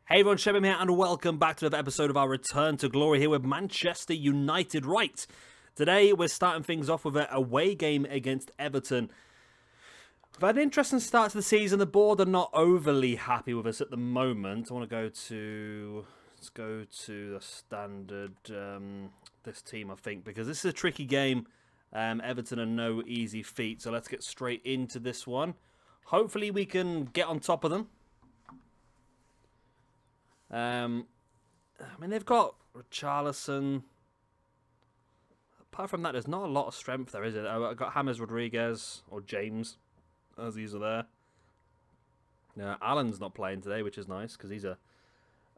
Hey everyone, Shebim here, and welcome back to another episode of our Return to Glory here with Manchester United. Right, today we're starting things off with an away game against Everton. We've had an interesting start to the season. The board are not overly happy with us at the moment. I want to let's go to the standard, this team I think, because this is a tricky game. Everton are no easy feat, so let's get straight into this one. Hopefully we can get on top of them. I mean, they've got Richarlison. Apart from that, there's not a lot of strength there, is it? I've got James Rodriguez, or James, as these are there. Alan's not playing today, which is nice, because he's an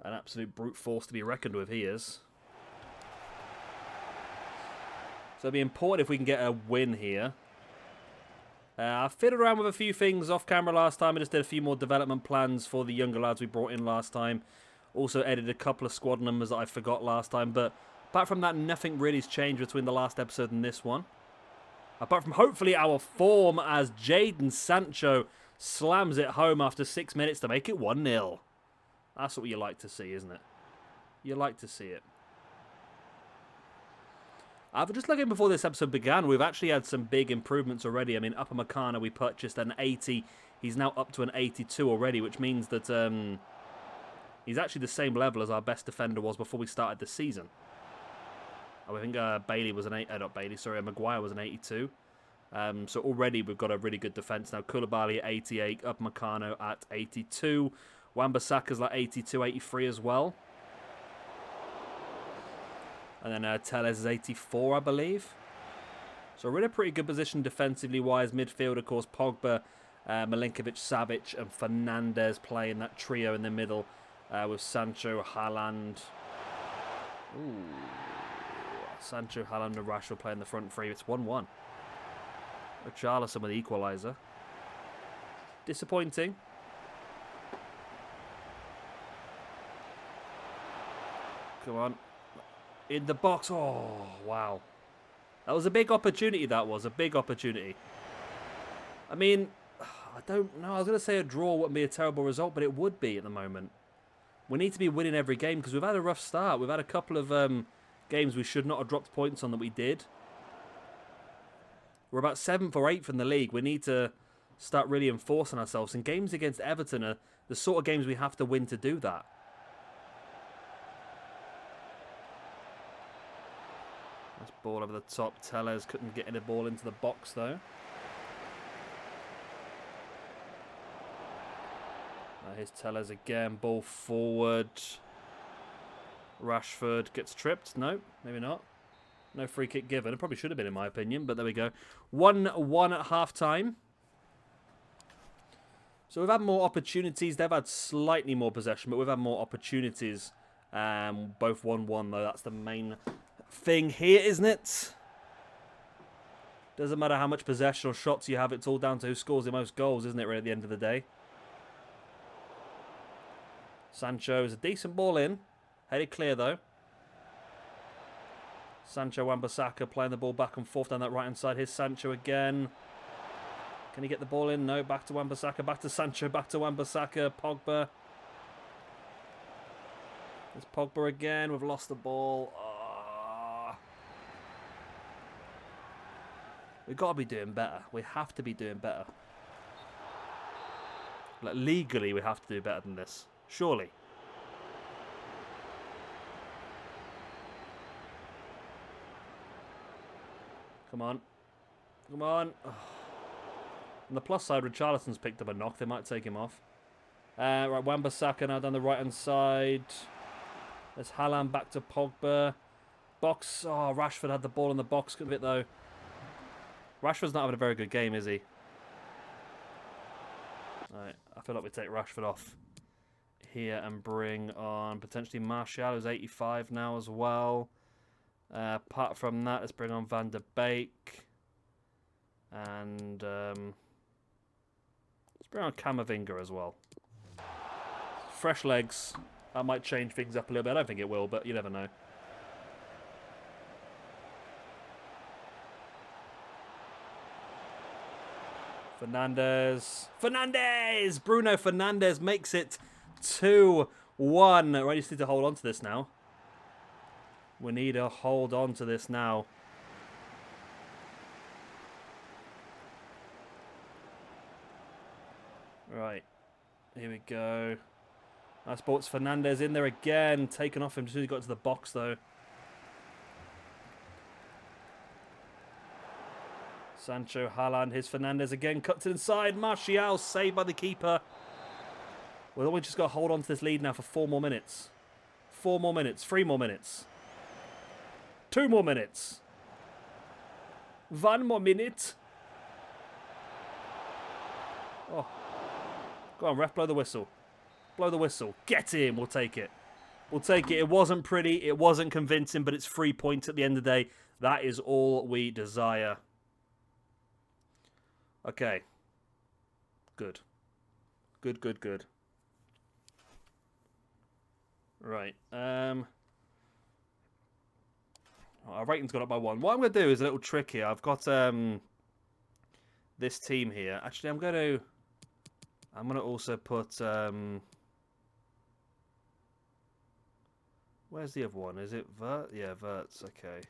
absolute brute force to be reckoned with, he is. So it'd be important if we can get a win here. I fiddled around with a few things off camera last time. I just did a few more development plans for the younger lads we brought in last time. Also edited a couple of squad numbers that I forgot last time. But apart from that, nothing really has changed between the last episode and this one. Apart from hopefully our form as Jadon Sancho slams it home after 6 minutes to make it 1-0. That's what you like to see, isn't it? You like to see it. I've just looking before this episode began, we've actually had some big improvements already. I mean, Upamecano, we purchased an 80. He's now up to an 82 already, which means that he's actually the same level as our best defender was before we started the season. I think Bailey was an 8. Not Bailey, sorry, Maguire was an 82. So already we've got a really good defence now. Koulibaly at 88, Upamecano at 82. Wan-Bissaka's like 82, 83 as well. And then Telles is 84, I believe. So we're in a pretty good position defensively wise. Midfield, of course, Pogba, Milinkovic, Savic, and Fernandes playing that trio in the middle with Sancho, Haaland. Ooh. Sancho, Haaland, and Rashford playing the front three. It's 1-1. Richarlison with the equaliser. Disappointing. Come on. In the box. Oh, wow. That was a big opportunity, that was. A big opportunity. I mean, I don't know. I was going to say a draw wouldn't be a terrible result, but it would be at the moment. We need to be winning every game because we've had a rough start. We've had a couple of games we should not have dropped points on that we did. We're about 7th or 8th in the league. We need to start really enforcing ourselves. And games against Everton are the sort of games we have to win to do that. Nice ball over the top. Telles couldn't get any ball into the box though. Here's Telles again. Ball forward. Rashford gets tripped. No, maybe not. No free kick given. It probably should have been in my opinion, but there we go. 1-1 at half time. So we've had more opportunities. They've had slightly more possession, but we've had more opportunities. Both 1-1 though. That's the main thing here, isn't it? Doesn't matter how much possession or shots you have, it's all down to who scores the most goals, isn't it, really, at the end of the day? Sancho is a decent ball in. Headed clear, though. Sancho, Wan-Bissaka playing the ball back and forth down that right-hand side. Here's Sancho again. Can he get the ball in? No, back to Wan-Bissaka, back to Sancho, back to Wan-Bissaka, Pogba. There's Pogba again. We've lost the ball. We've got to be doing better. We have to be doing better. Like, legally, we have to do better than this. Surely. Come on. Come on. Oh. On the plus side, Richarlison's picked up a knock. They might take him off. Right, Wan-Bissaka now down the right-hand side. There's Haaland back to Pogba. Box. Oh, Rashford had the ball in the box. Good bit, though. Rashford's not having a very good game, is he? Alright, I feel like we take Rashford off here and bring on potentially Martial, who's 85 now as well. Apart from that, let's bring on Van der Beek. And let's bring on Camavinga as well. Fresh legs. That might change things up a little bit. I don't think it will, but you never know. Fernandes. Bruno Fernandes makes it 2-1 1. Right, we just need to hold on to this now. We need to hold on to this now. Right. Here we go. Nice ball. It's Fernandez in there again. Taken off him as soon as he got to the box, though. Sancho, Haaland. Here's Fernandez again. Cuts it inside. Martial saved by the keeper. We've only just got to hold on to this lead now for 4 more minutes. 4 more minutes. 3 more minutes. 2 more minutes. 1 more minute. Oh. Go on, ref. Blow the whistle. Blow the whistle. Get in. We'll take it. We'll take it. It wasn't pretty. It wasn't convincing, but it's 3 points at the end of the day. That is all we desire. Okay. Good. Good, good, good. Right. Our rating's gone up by 1. What I'm going to do is a little trick here. I've got this team here. Actually, I'm going to also put... where's the other one? Is it Vert? Yeah, Vert's. Okay.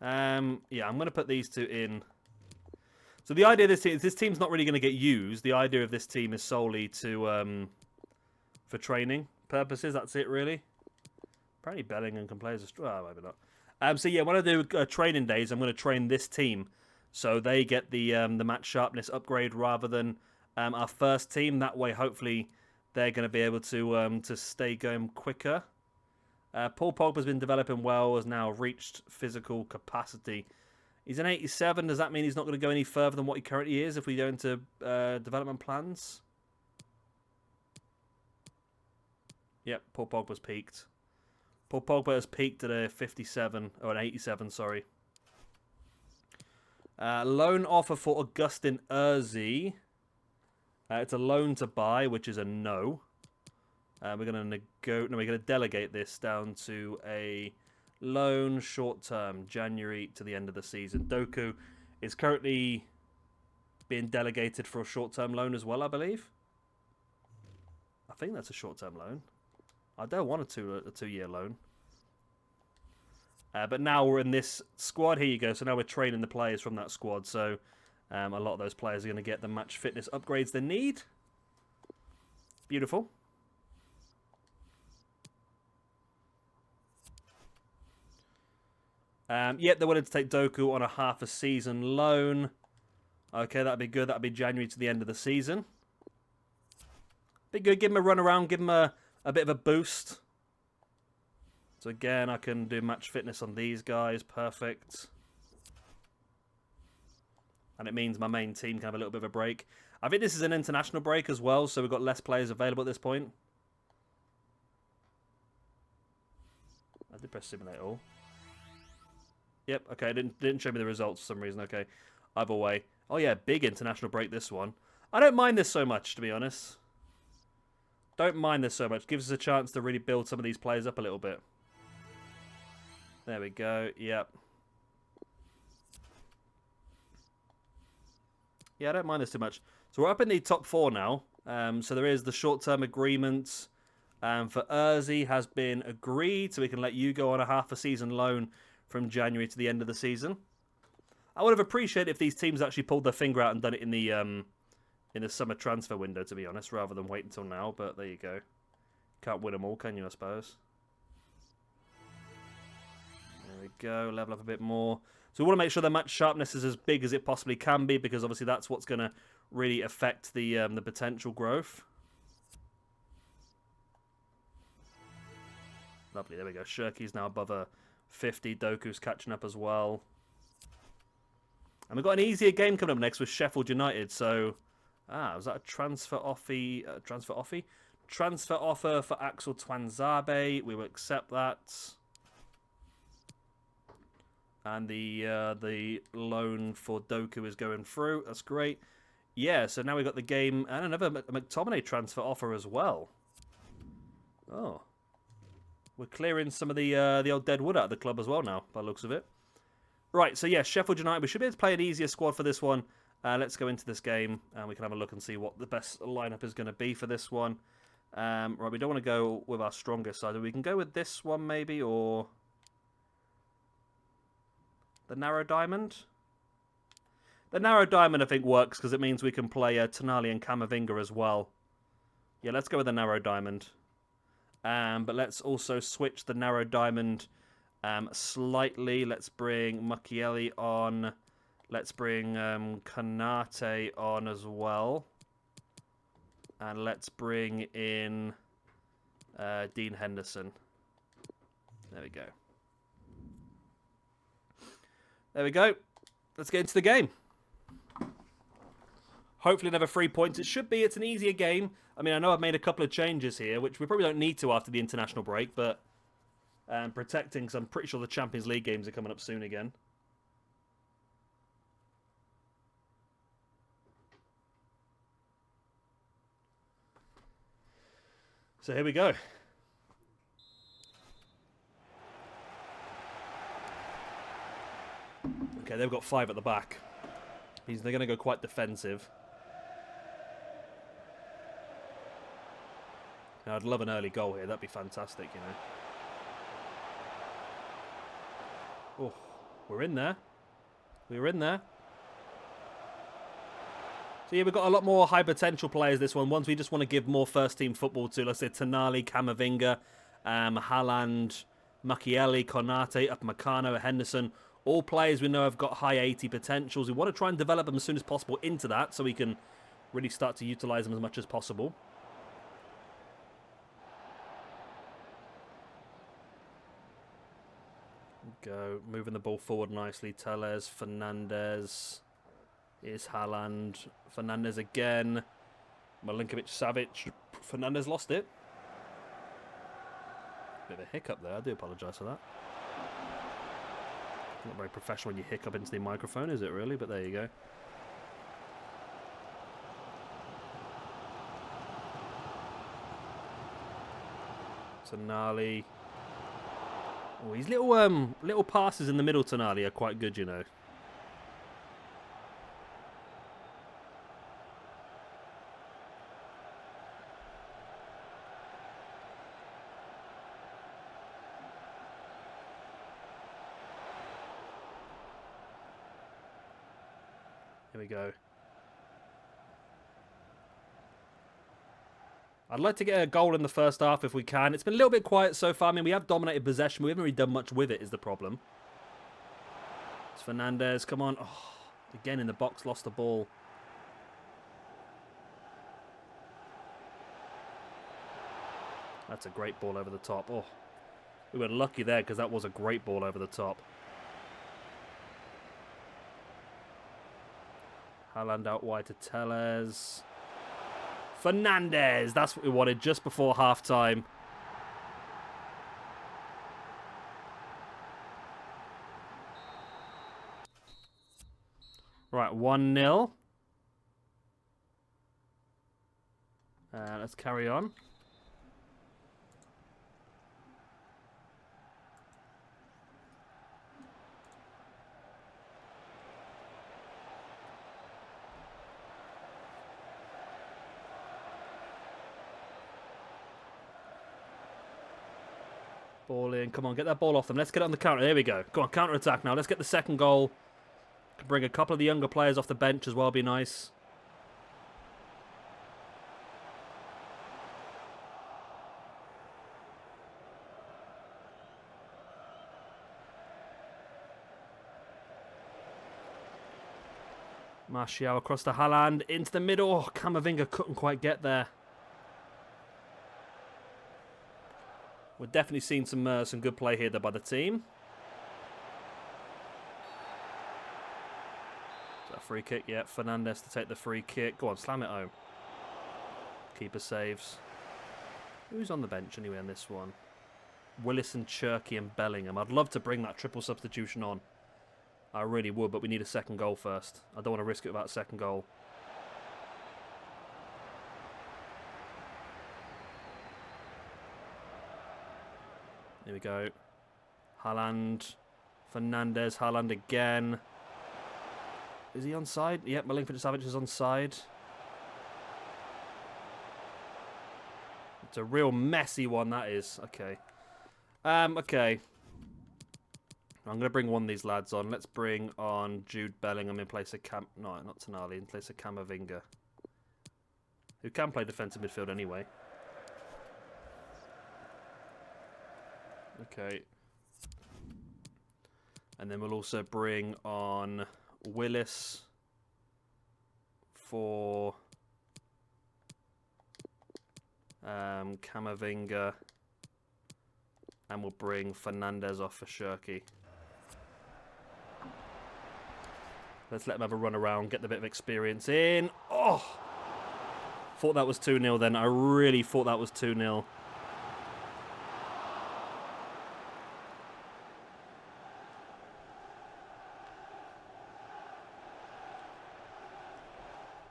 Yeah, I'm going to put these 2 in. So the idea of this team is this team's not really going to get used. The idea of this team is solely to for training purposes. That's it, really. Apparently Bellingham can play as a... well, maybe not. So yeah, when I do training days, I'm going to train this team. So they get the match sharpness upgrade rather than our first team. That way, hopefully, they're going to be able to stay going quicker. Paul Pogba's been developing well, has now reached physical capacity. He's an 87. Does that mean he's not going to go any further than what he currently is if we go into development plans? Yep, Paul Pogba's peaked. Paul Pogba has peaked at a 57, or an 87, sorry. Loan offer for Augustin Urzi. It's a loan to buy, which is a no. We're going to delegate this down to a loan short term, January to the end of the season. Doku is currently being delegated for a short term loan as well, I believe. I think that's a short term loan. I don't want a 2-year loan. But now we're in this squad. Here you go. So now we're training the players from that squad. So a lot of those players are going to get the match fitness upgrades they need. Beautiful. Yep, they're willing to take Doku on a half a season loan. Okay, that'd be good. That'd be January to the end of the season. Be good. Give him a run around. Give him a bit of a boost. So again, I can do match fitness on these guys. Perfect. And it means my main team can have a little bit of a break. I think this is an international break as well, so we've got less players available at this point. I did press simulate all. Yep, okay, didn't show me the results for some reason. Okay, either way. Oh yeah, big international break, this one. I don't mind this so much, to be honest. Don't mind this so much. Gives us a chance to really build some of these players up a little bit. There we go, yep. Yeah, I don't mind this too much. So we're up in the top 4 now. So there is the short-term agreement for Urzi has been agreed, so we can let you go on a half a season loan from January to the end of the season. I would have appreciated if these teams actually pulled their finger out and done it in the summer transfer window, to be honest, rather than wait until now. But there you go. Can't win them all, can you, I suppose? There we go. Level up a bit more. So we want to make sure the match sharpness is as big as it possibly can be, because obviously that's what's going to really affect the potential growth. Lovely. There we go. Shirky's now above a 50. Doku's catching up as well. And we've got an easier game coming up next with Sheffield United. So, was that a transfer offer? Transfer offer for Axel Twanzebe. We will accept that. And the loan for Doku is going through. That's great. Yeah, so now we've got the game and another McTominay transfer offer as well. Oh. We're clearing some of the old dead wood out of the club as well now, by the looks of it. Right, so yeah, Sheffield United. We should be able to play an easier squad for this one. Let's go into this game and we can have a look and see what the best lineup is going to be for this one. Right, we don't want to go with our strongest side. We can go with this one maybe, or the narrow diamond. The narrow diamond, I think, works because it means we can play Tonali and Camavinga as well. Yeah, let's go with the narrow diamond. But let's also switch the narrow diamond slightly. Let's bring Mukiele on. Let's bring Konate on as well. And let's bring in Dean Henderson. There we go. There we go. Let's get into the game. Hopefully another 3 points. It should be. It's an easier game. I mean, I know I've made a couple of changes here, which we probably don't need to after the international break, but protecting, because I'm pretty sure the Champions League games are coming up soon again. So here we go. Okay, they've got 5 at the back. Means they're going to go quite defensive. Now, I'd love an early goal here. That'd be fantastic, you know. Oh, we're in there. We're in there. So yeah, we've got a lot more high potential players this one. Ones we just want to give more first team football to. Let's say Tonali, Camavinga, Haaland, Mukiele, Konate, Upamecano, Henderson. All players we know have got high 80 potentials. We want to try and develop them as soon as possible into that so we can really start to utilise them as much as possible. Go, moving the ball forward nicely. Telles, Fernandes. Here's Haaland. Fernandes again. Milinkovic-Savic. Fernandes lost it. Bit of a hiccup there. I do apologise for that. Not very professional when you hiccup into the microphone, is it really? But there you go. Tonali. Oh, his little passes in the middle, Tonali, are quite good, you know. Here we go. I'd like to get a goal in the first half if we can. It's been a little bit quiet so far. I mean, we have dominated possession. We haven't really done much with it is the problem. It's Fernandes. Come on. Oh, again in the box. Lost the ball. That's a great ball over the top. Oh, we were lucky there because that was a great ball over the top. Haaland out wide to Telles. Fernandes. That's what we wanted just before half-time. Right, 1-0. Let's carry on. Ball in. Come on, get that ball off them. Let's get it on the counter. There we go. Go on, counter-attack now. Let's get the second goal. Can bring a couple of the younger players off the bench as well. Be nice. Martial across to Haaland. Into the middle. Oh, Camavinga couldn't quite get there. We're definitely seeing some good play here though by the team. Is that a free kick? Yeah, Fernandes to take the free kick. Go on, slam it home. Keeper saves. Who's on the bench anyway on this one? Willison, Cherky and Bellingham. I'd love to bring that triple substitution on. I really would, but we need a second goal first. I don't want to risk it without a second goal. Here we go. Haaland. Fernandes. Haaland again. Is he onside? Yep, Milinkovic-Savic is onside. It's a real messy one, that is. Okay. Okay. I'm going to bring one of these lads on. Let's bring on Jude Bellingham in place of No, not Tonali. In place of Camavinga. Who can play defensive midfield anyway. Okay. And then we'll also bring on Willis for Camavinga. And we'll bring Fernandez off for Shirky. Let's let him have a run around, get the bit of experience in. Oh! Thought that was 2-0 then. I really thought that was 2-0.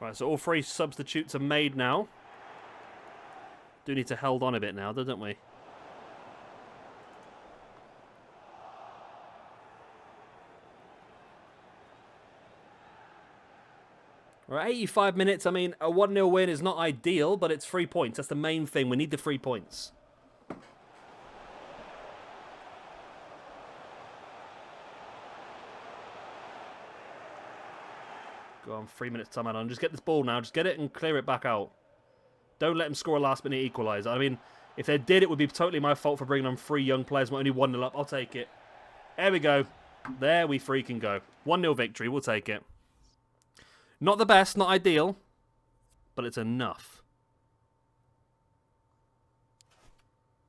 Right, so all 3 substitutes are made now. Do need to hold on a bit now, don't we? Right, 85 minutes. I mean, a 1-0 win is not ideal, but it's 3 points. That's the main thing. We need the 3 points. Go on, 3 minutes time on. Just get this ball now. Just get it and clear it back out. Don't let him score a last-minute equaliser. I mean, if they did, it would be totally my fault for bringing on 3 young players. We're only 1-0 up. I'll take it. There we go. There we freaking go. 1-0 victory. We'll take it. Not the best, not ideal, but it's enough.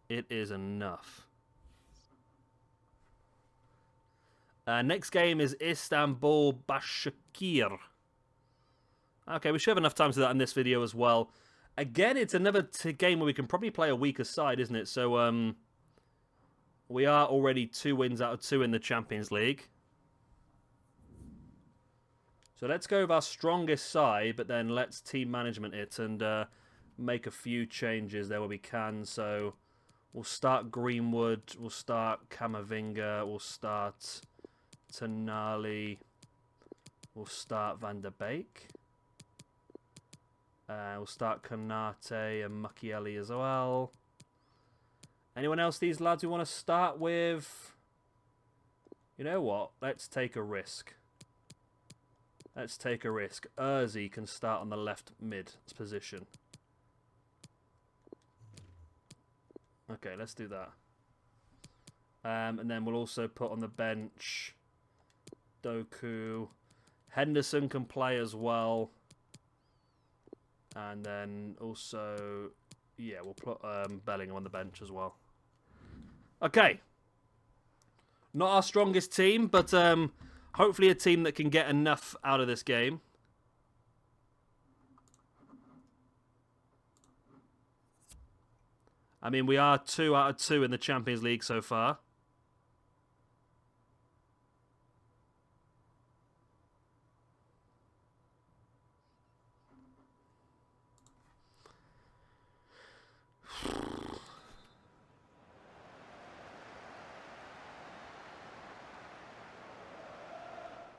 It is enough. Next game is Istanbul Başakşehir. Okay, we should have enough time to do that in this video as well. Again, it's another game where we can probably play a weaker side, isn't it? So, we are already 2 wins out of 2 in the Champions League. So let's go with our strongest side, but then let's team management it and make a few changes there where we can. So we'll start Greenwood, we'll start Camavinga, we'll start Tonali, we'll start Van der Beek. We'll start Konate and Mukiele as well. Anyone else these lads we want to start with? You know what? Let's take a risk. Let's take a risk. Urzi can start on the left mid position. Okay, let's do that. And then we'll also put on the bench Doku. Henderson can play as well. And then also, yeah, we'll put Bellingham on the bench as well. Okay. Not our strongest team, but hopefully a team that can get enough out of this game. I mean, we are 2 out of 2 in the Champions League so far.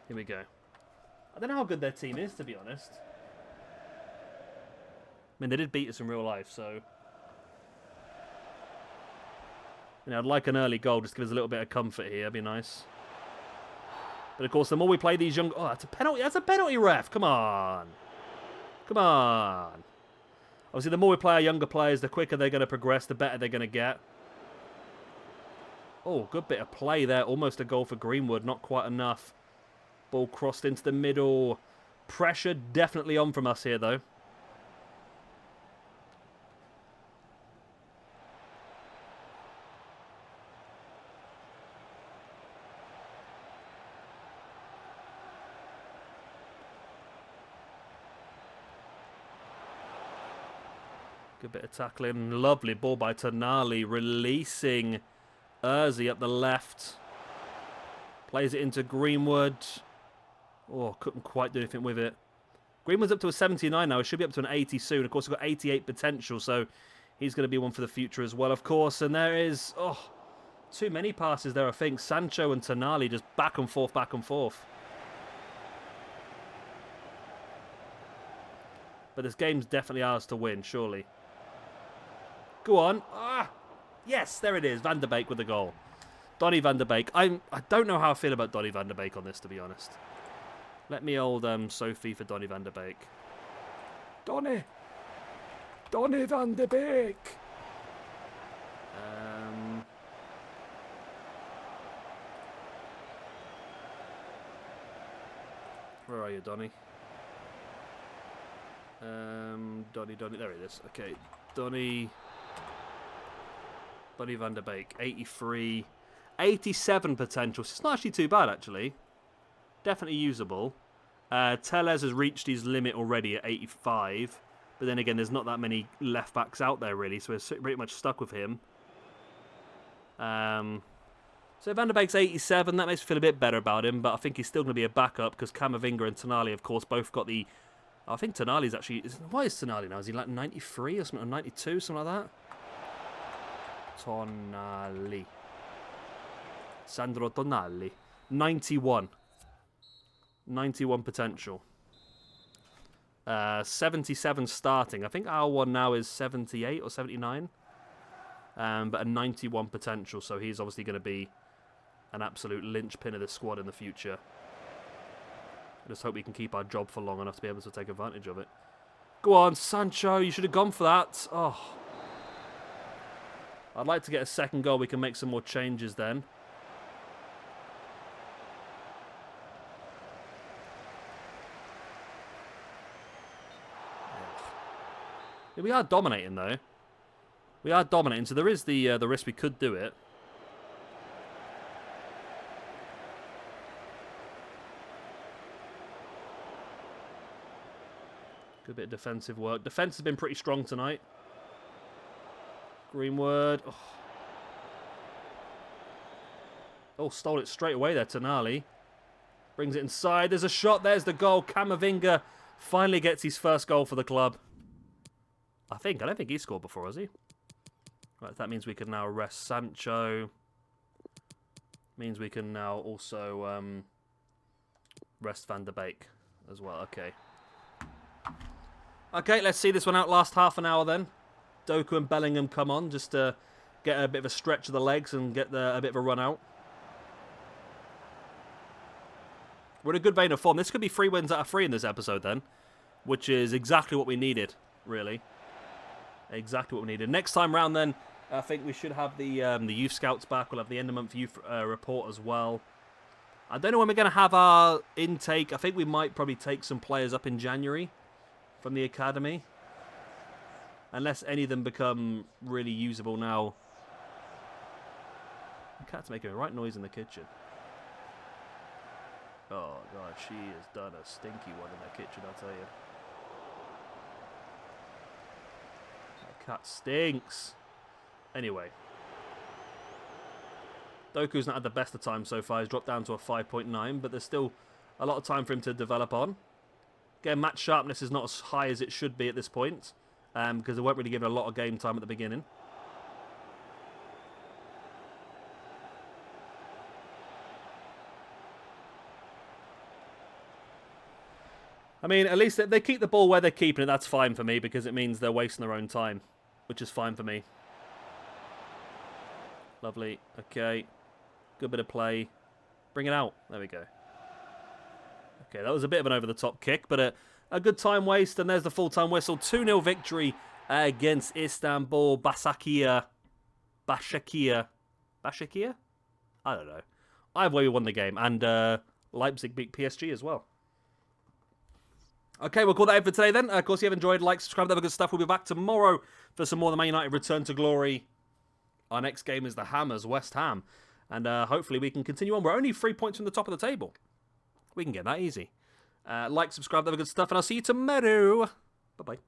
Here we go. I don't know how good their team is, to be honest. I mean, they did beat us in real life, so... You know, I'd like an early goal, just to give us a little bit of comfort here. That'd be nice. But, of course, the more we play these young... Oh, that's a penalty. That's a penalty, ref. Come on. Come on. Obviously, the more we play our younger players, the quicker they're going to progress, the better they're going to get. Oh, good bit of play there. Almost a goal for Greenwood. Not quite enough. Ball crossed into the middle. Pressure definitely on from us here, though. Good bit of tackling. Lovely ball by Tonali, releasing Urzi up the left. Plays it into Greenwood. Oh, couldn't quite do anything with it. Greenwood's up to a 79 now. He should be up to an 80 soon. Of course, he's got 88 potential, so he's going to be one for the future as well, of course. And there is, oh, too many passes there, I think. Sancho and Tonali just back and forth, back and forth. But this game's definitely ours to win, surely. Go on. Ah, yes, there it is. Van der Beek with the goal. Donny van der Beek. I don't know how I feel about Donny van der Beek on this, to be honest. Let me old Sophie for Donny van der Beek. Donny van der Beek. Where are you, Donny? Donny, there it is. Okay, Donny van der Beek, 83, 87 potential. So it's not actually too bad, actually. Definitely usable. Tellez has reached his limit already at 85, but then again, there's not that many left backs out there really, so we're pretty much stuck with him. So Van der Beek's 87, that makes me feel a bit better about him, but I think he's still going to be a backup because Camavinga and Tonali, of course, both got the... I think Tonali's actually... What is Tonali now? Is he like 93 or something, 92, something like that? Tonali. Sandro Tonali. 91. 91 potential. 77 starting. I think our one now is 78 or 79. But a 91 potential, so he's obviously going to be an absolute linchpin of the squad in the future. I just hope we can keep our job for long enough to be able to take advantage of it. Go on, Sancho, you should have gone for that. Oh. I'd like to get a second goal. We can make some more changes then. Yeah, we are dominating, though. We are dominating, so there is the risk we could do it. Good bit of defensive work. Defense has been pretty strong tonight. Greenwood. Oh, stole it straight away there, Tonali. Brings it inside. There's a shot. There's the goal. Camavinga finally gets his first goal for the club. I don't think he scored before, has he? Right, that means we can now rest Sancho. Means we can now also rest Van der Beek as well. Okay. Okay, let's see this one out. Last half an hour then. Doku and Bellingham come on just to get a bit of a stretch of the legs and get a bit of a run out. We're in a good vein of form. This could be 3 wins out of 3 in this episode then, which is exactly what we needed, really. Exactly what we needed. Next time round then, I think we should have the youth scouts back. We'll have the end of month youth report as well. I don't know when we're going to have our intake. I think we might probably take some players up in January from the academy. Unless any of them become really usable now. The cat's making a right noise in the kitchen. Oh, God, she has done a stinky one in that kitchen, I'll tell you. That cat stinks. Anyway. Doku's not had the best of time so far. He's dropped down to a 5.9, but there's still a lot of time for him to develop on. Again, match sharpness is not as high as it should be at this point, because they weren't really given a lot of game time at the beginning. I mean, at least they keep the ball where they're keeping it. That's fine for me, because it means they're wasting their own time, which is fine for me. Lovely. Okay. Good bit of play. Bring it out. There we go. Okay, that was a bit of an over-the-top kick, but a good time waste, and there's the full-time whistle. 2-0 victory against Istanbul Başakşehir. Başakşehir? I don't know. Either way, we won the game, and Leipzig beat PSG as well. Okay, we'll call that it for today then. Of course, if you have enjoyed, like, subscribe, that good stuff. We'll be back tomorrow for some more of the Man United Return to Glory. Our next game is the Hammers, West Ham. And hopefully we can continue on. We're only 3 points from the top of the table. We can get that easy. Like, subscribe, that good stuff. And I'll see you tomorrow. Bye-bye.